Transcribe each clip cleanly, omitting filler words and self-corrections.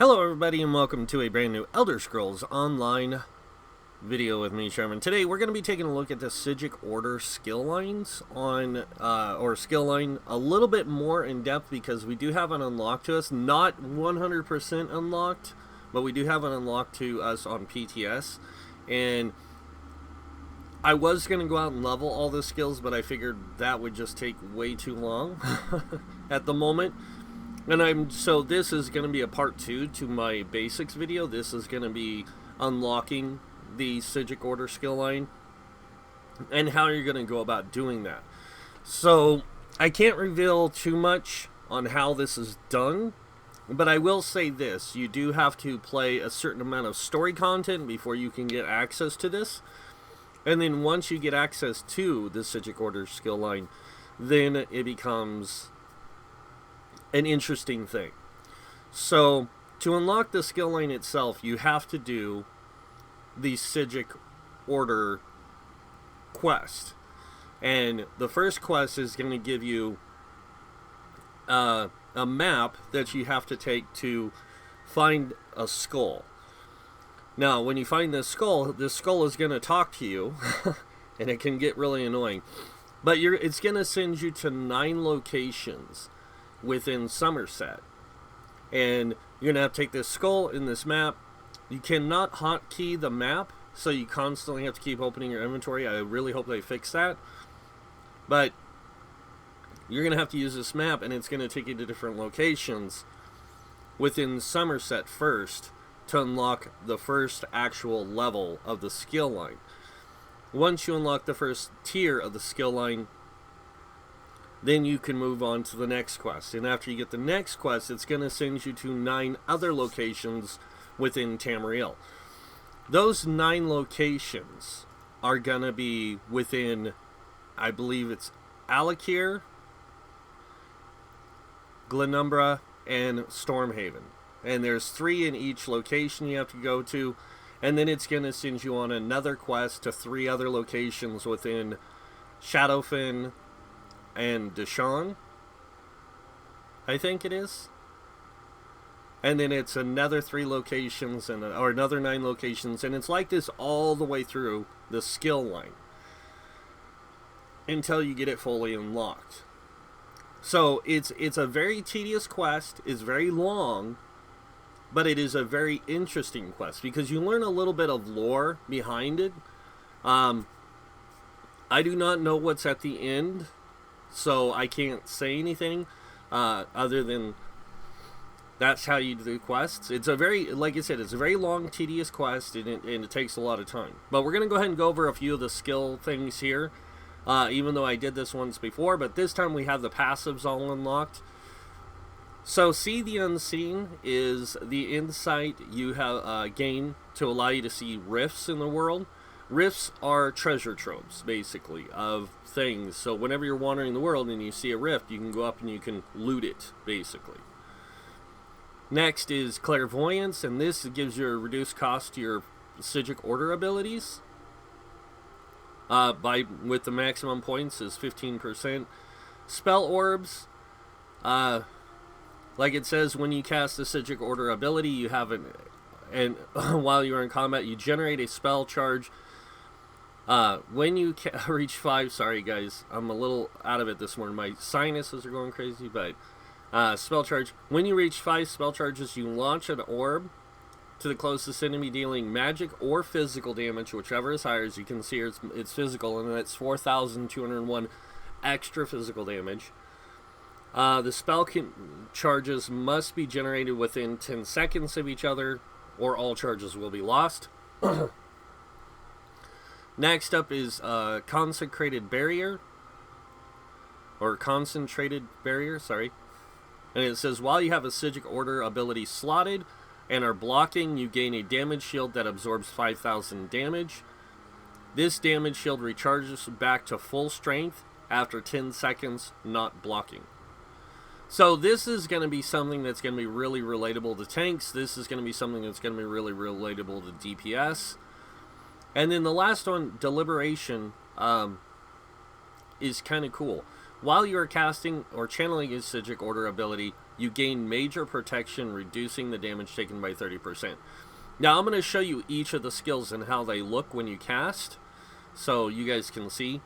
Hello everybody and welcome to a brand new Elder Scrolls Online video with me, Sherman. Today we're going to be taking a look at the Psijic Order skill lines or skill line a little bit more in depth because we do have an unlock to us. Not 100% unlocked, but we do have an unlock to us on PTS. And I was going to go out and level all the skills, but I figured that would just take way too long at the moment. And so this is going to be a part 2 to my basics video. This is going to be unlocking the Psijic Order skill line and how you're going to go about doing that. So I can't reveal too much on how this is done, but I will say this: you do have to play a certain amount of story content before you can get access to this. And then once you get access to the Psijic Order skill line, then it becomes an interesting thing. So to unlock the skill line itself, you have to do the Psijic Order quest. And the first quest is going to give you a map that you have to take to find a skull. Now, when you find this skull is going to talk to you, and it can get really annoying. But it's going to send you to 9 locations within Somerset. And you're going to have to take this skull in this map. You cannot hotkey the map, so you constantly have to keep opening your inventory. I really hope they fix that. But you're going to have to use this map, and it's going to take you to different locations within Somerset first to unlock the first actual level of the skill line. Once you unlock the first tier of the skill line, then you can move on to the next quest. And after you get the next quest, it's going to send you to 9 other locations within Tamriel. Those 9 locations are going to be within, I believe it's Alakir, Glenumbra, and Stormhaven. And there's 3 in each location you have to go to. And then it's going to send you on another quest to 3 other locations within Shadowfen and Deshawn, I think it is. And then it's another 3 locations, or another 9 locations. And it's like this all the way through the skill line until you get it fully unlocked. So it's a very tedious quest. It's very long. But it is a very interesting quest because you learn a little bit of lore behind it. I do not know what's at the end, so I can't say anything other than that's how you do quests. It's a very, like I said, it's a very long, tedious quest, and it takes a lot of time. But we're going to go ahead and go over a few of the skill things here, even though I did this once before. But this time we have the passives all unlocked. So, See the Unseen is the insight you have gained to allow you to see rifts in the world. Rifts are treasure troves, basically, of things. So whenever you're wandering the world and you see a rift, you can go up and you can loot it, basically. Next is Clairvoyance, and this gives you a reduced cost to your Psijic Order abilities. With the maximum points is 15%. Spell Orbs. Like it says, when you cast the Psijic Order ability, you have and while you're in combat, you generate a spell charge. When you reach 5, sorry guys, I'm a little out of it this morning. My sinuses are going crazy, but spell charge. When you reach 5 spell charges, you launch an orb to the closest enemy, dealing magic or physical damage, whichever is higher. As you can see, it's physical, and that's 4,201 extra physical damage. The spell charges must be generated within 10 seconds of each other, or all charges will be lost. Next up is Concentrated Barrier, sorry. And it says, while you have a Psijic Order ability slotted and are blocking, you gain a damage shield that absorbs 5,000 damage. This damage shield recharges back to full strength after 10 seconds not blocking. So this is going to be something that's going to be really relatable to tanks. This is going to be something that's going to be really relatable to DPS. And then the last one, Deliberation, is kind of cool. While you are casting or channeling a Psijic Order ability, you gain major protection, reducing the damage taken by 30%. Now, I'm going to show you each of the skills and how they look when you cast, so you guys can see.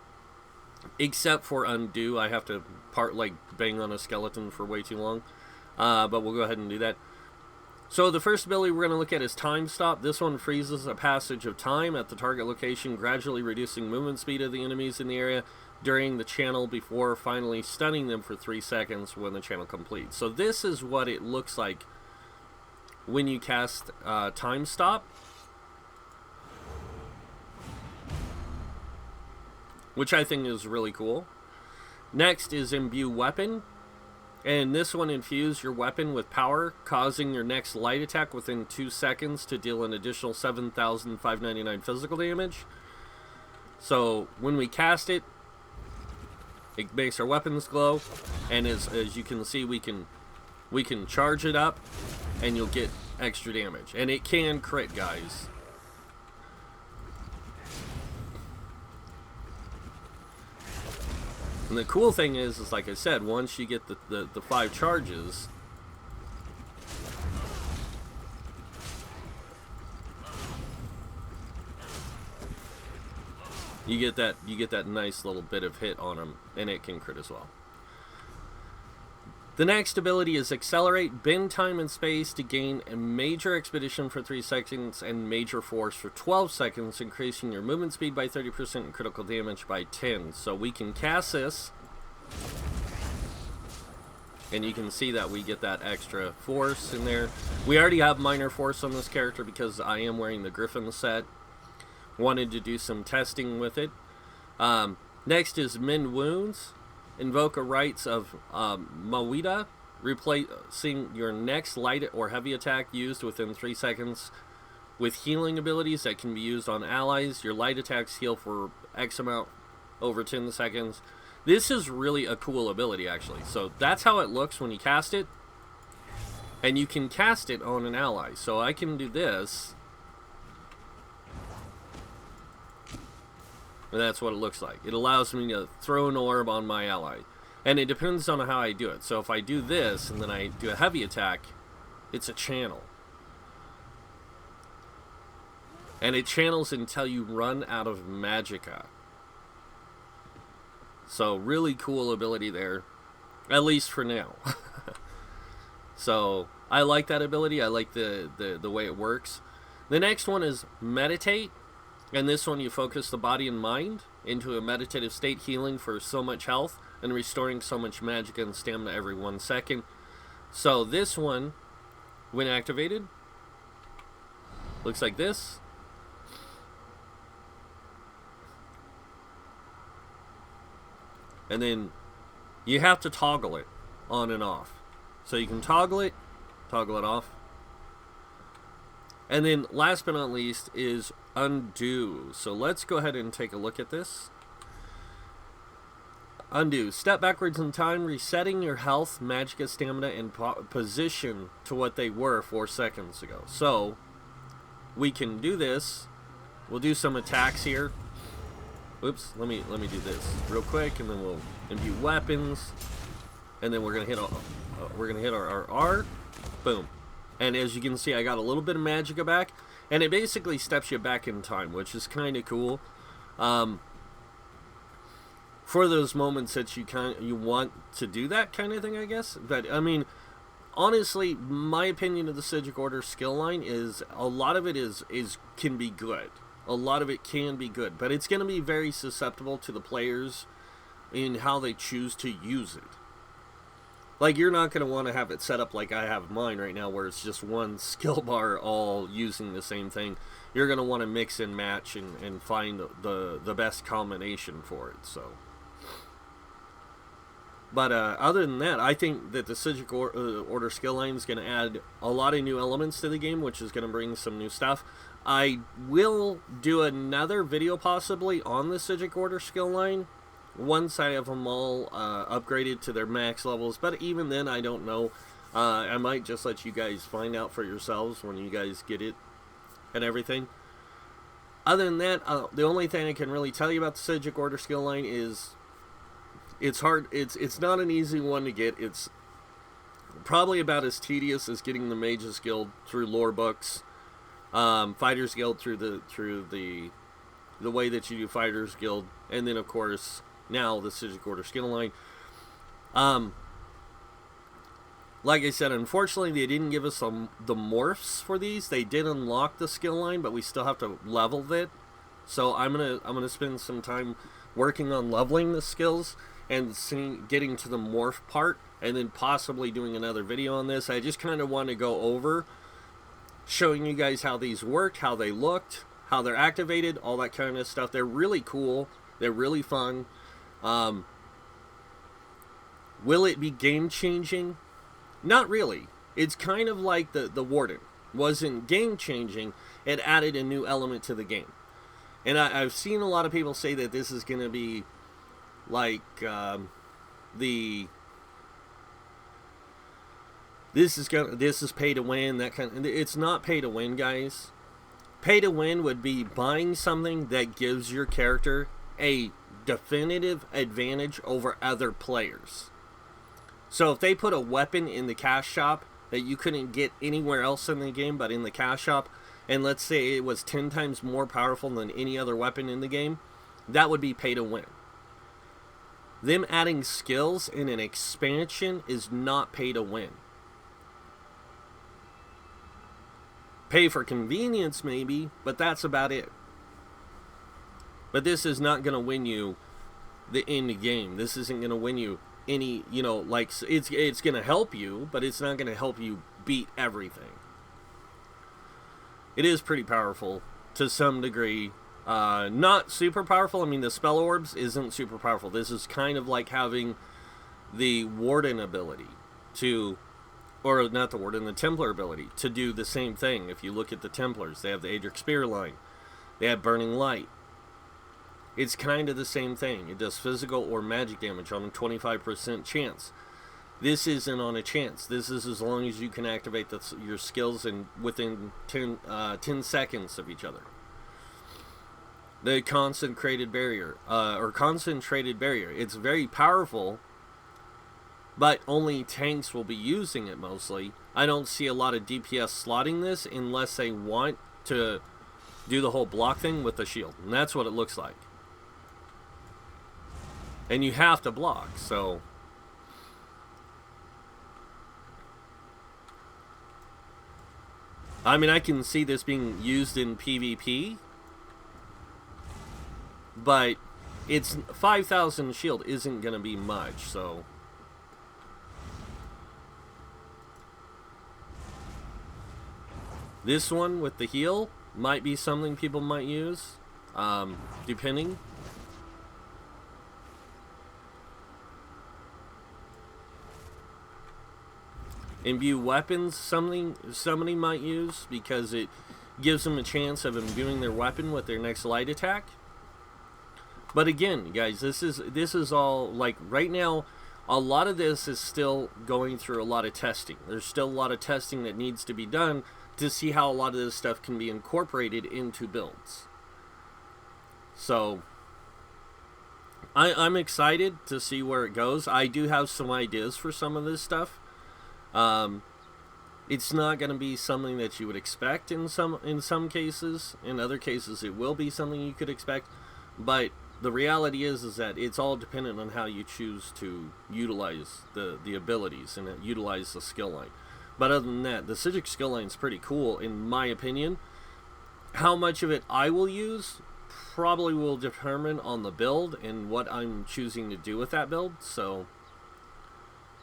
Except for Undo, I have to bang on a skeleton for way too long. But we'll go ahead and do that. So the first ability we're going to look at is Time Stop. This one freezes a passage of time at the target location, gradually reducing movement speed of the enemies in the area during the channel before finally stunning them for 3 seconds when the channel completes. So this is what it looks like when you cast Time Stop, which I think is really cool. Next is Imbue Weapon. And this one infuse your weapon with power, causing your next light attack within 2 seconds to deal an additional 7,599 physical damage. So when we cast it, it makes our weapons glow, and as you can see, we can charge it up, and you'll get extra damage. And it can crit, guys. And the cool thing is like I said, once you get the 5 charges, you get that nice little bit of hit on them, and it can crit as well. The next ability is Accelerate. Bend time and space to gain a major expedition for 3 seconds and major force for 12 seconds, increasing your movement speed by 30% and critical damage by 10. So we can cast this, and you can see that we get that extra force in there. We already have minor force on this character because I am wearing the Griffin set. Wanted to do some testing with it. Next is Mend Wounds. Invoke a Rites of Mawida, replacing your next light or heavy attack used within 3 seconds with healing abilities that can be used on allies. Your light attacks heal for X amount over 10 seconds. This is really a cool ability, actually. So that's how it looks when you cast it. And you can cast it on an ally. So I can do this. And that's what it looks like. It allows me to throw an orb on my ally. And it depends on how I do it. So if I do this, and then I do a heavy attack, it's a channel. And it channels until you run out of magicka. So really cool ability there. At least for now. So I like that ability. I like the way it works. The next one is Meditate. And this one, you focus the body and mind into a meditative state, healing for so much health and restoring so much magic and stamina every 1 second. So this one, when activated, looks like this. And then you have to toggle it on and off. So you can toggle it off. And then last but not least is Undo. So let's go ahead and take a look at this. Undo. Step backwards in time, resetting your health, magicka, stamina, and position to what they were 4 seconds ago. So we can do this. We'll do some attacks here. Oops, let me do this real quick, and then we'll imbue weapons, and then we're gonna hit our R. Boom. And as you can see, I got a little bit of magicka back, and it basically steps you back in time, which is kind of cool. For those moments that you want to do that kind of thing, I guess. But I mean, honestly, my opinion of the Psijic Order skill line is a lot of it can be good. A lot of it can be good, but it's going to be very susceptible to the players in how they choose to use it. Like, you're not going to want to have it set up like I have mine right now, where it's just one skill bar all using the same thing. You're going to want to mix and match and find the best combination for it. So, but other than that, I think that the Psijic Order skill line is going to add a lot of new elements to the game, which is going to bring some new stuff. I will do another video possibly on the Psijic Order skill line once I have them all upgraded to their max levels, but even then, I don't know. I might just let you guys find out for yourselves when you guys get it and everything. Other than that, the only thing I can really tell you about the Psijic Order skill line is It's hard. It's not an easy one to get. It's probably about as tedious as getting the Mages Guild through lore books, Fighters Guild through the way that you do Fighters Guild, and then of course now the Psijic Order skill line. Like I said, unfortunately they didn't give us the morphs for these. They did unlock the skill line, but we still have to level it. So I'm gonna spend some time working on leveling the skills and getting to the morph part, and then possibly doing another video on this. I just kind of want to go over showing you guys how these worked, how they looked, how they're activated, all that kind of stuff. They're really cool. They're really fun. Will it be game changing? Not really. It's kind of like the Warden. Wasn't game changing. It added a new element to the game. And I've seen a lot of people say that this is going to be like this is pay to win, that kind of. It's not pay to win, guys. Pay to win would be buying something that gives your character a definitive advantage over other players. So if they put a weapon in the cash shop that you couldn't get anywhere else in the game but in the cash shop, and let's say it was 10 times more powerful than any other weapon in the game, that would be pay to win. Them adding skills in an expansion is not pay to win. Pay for convenience maybe, but that's about it. But this is not going to win you the end game. This isn't going to win you any, like, it's going to help you, but it's not going to help you beat everything. It is pretty powerful to some degree. Not super powerful. I mean, the spell orbs isn't super powerful. This is kind of like having the Warden ability to, or not the Warden, the Templar ability to do the same thing. If you look at the Templars, they have the Adric Spear line. They have Burning Light. It's kind of the same thing. It does physical or magic damage on a 25% chance. This isn't on a chance. This is as long as you can activate your skills within 10 seconds of each other. The concentrated barrier, it's very powerful, but only tanks will be using it mostly. I don't see a lot of DPS slotting this unless they want to do the whole block thing with the shield, and that's what it looks like. And you have to block, so I mean, I can see this being used in PvP, but it's 5,000 shield isn't going to be much, so this one with the heal might be something people might use, depending. Imbue Weapons, somebody might use because it gives them a chance of imbuing their weapon with their next light attack. But again, guys, this is all, like, right now, a lot of this is still going through a lot of testing. There's still a lot of testing that needs to be done to see how a lot of this stuff can be incorporated into builds. So I'm excited to see where it goes. I do have some ideas for some of this stuff. It's not going to be something that you would expect in some cases. In other cases, it will be something you could expect. But the reality is that it's all dependent on how you choose to utilize the abilities and utilize the skill line. But other than that, the Psijic skill line is pretty cool, in my opinion. How much of it I will use probably will determine on the build and what I'm choosing to do with that build. So,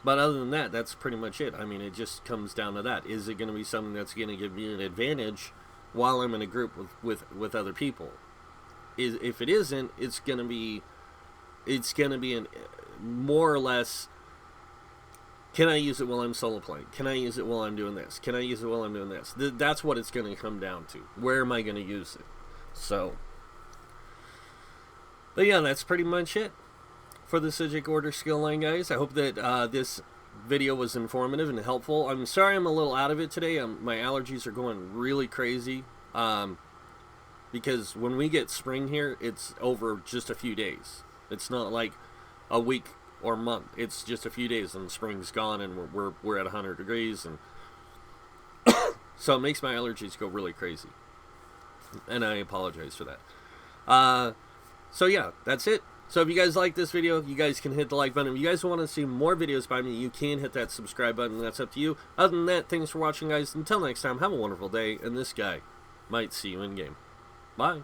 but other than that, that's pretty much it. I mean, it just comes down to that. Is it going to be something that's going to give me an advantage while I'm in a group with other people? If it isn't, it's going to be an more or less, can I use it while I'm solo playing? Can I use it while I'm doing this? Can I use it while I'm doing this? That's what it's going to come down to. Where am I going to use it? So, but yeah, that's pretty much it for the Psijic Order skill line, guys. I hope that this video was informative and helpful. I'm sorry I'm a little out of it today. My allergies are going really crazy. Because when we get spring here, it's over just a few days. It's not like a week or month. It's just a few days and spring's gone and we're at 100 degrees, and so it makes my allergies go really crazy. And I apologize for that. So yeah, that's it. So if you guys like this video, you guys can hit the like button. If you guys want to see more videos by me, you can hit that subscribe button. That's up to you. Other than that, thanks for watching, guys. Until next time, have a wonderful day, and this guy might see you in game. Bye.